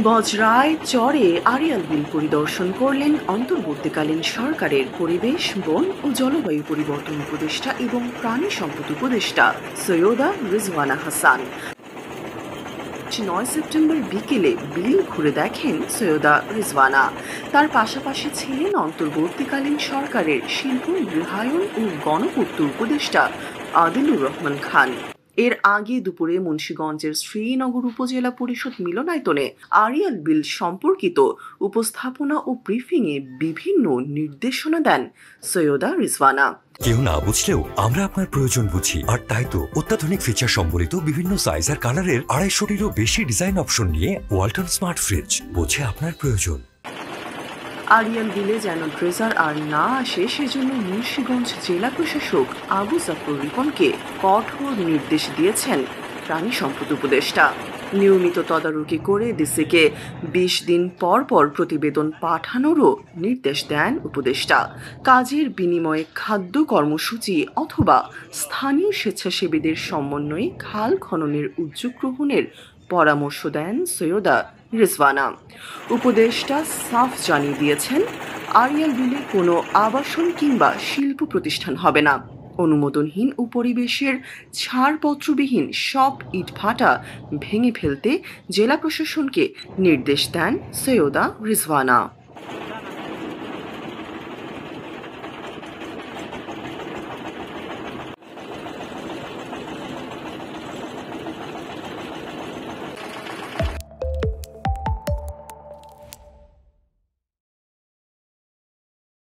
বজরায় চরে আড়িয়াল বিল পরিদর্শন করলেন অন্তর্বর্তীকালীন সরকারের পরিবেশ, বন ও জলবায়ু পরিবর্তন উপদেষ্টা এবং প্রাণী সম্পদ উপদেষ্টা সৈয়দা রিজওয়ানা হাসান। 9 সেপ্টেম্বর বিকেলে বিল ঘুরে দেখেন সৈয়দা রিজওয়ানা। তার পাশাপাশি ছিলেন অন্তর্বর্তীকালীন সরকারের শিল্প, গৃহায়ন ও গণপূর্ত উপদেষ্টা আদিলুর রহমান খান। এর আগে দুপুরে মুন্সিগঞ্জের শ্রীনগর উপজেলা পরিষদ মিলনায়তনে আড়িয়াল বিল সম্পর্কিত উপস্থাপনা ও ব্রিফিংয়ে বিভিন্ন নির্দেশনা দেন সৈয়দা রিজওয়ানা। কেউ না বুঝলেও আমরা আপনার প্রয়োজন বুঝি, আর তাই তো অত্যাধুনিক ফিচার সম্বলিত বিভিন্ন সাইজ আর কালারের 250-টিরও বেশি ডিজাইন অপশন নিয়ে ওয়ালটন স্মার্ট ফ্রিজ বোঝে আপনার প্রয়োজন। আড়িয়াল বিলে যেন ড্রেজার আর না আসে, সেজন্য মুন্সিগঞ্জ জেলা প্রশাসক আবু জাফর রিপনকে কঠোর নির্দেশ দিয়েছেন প্রাণী সম্পদ উপদেষ্টা। নিয়মিত তদারকি করে ডিসিকে 20 দিন পর পর প্রতিবেদন পাঠানোরও নির্দেশ দেন উপদেষ্টা। কাজের বিনিময়ে খাদ্য কর্মসূচি অথবা স্থানীয় স্বেচ্ছাসেবীদের সমন্বয়ে খাল খননের উদ্যোগ গ্রহণের পরামর্শ দেন সৈয়দা রিজওয়ানা। উপদেষ্টা সাফ জানিয়ে দিয়েছেন, আড়িয়াল বিলে কোনো আবাসন কিংবা শিল্প প্রতিষ্ঠান হবে না। অনুমোদনহীন ও পরিবেশের ছাড়পত্রবিহীন সব ইটভাটা ভেঙে ফেলতে জেলা প্রশাসনকে নির্দেশ দেন সৈয়দা রিজওয়ানা।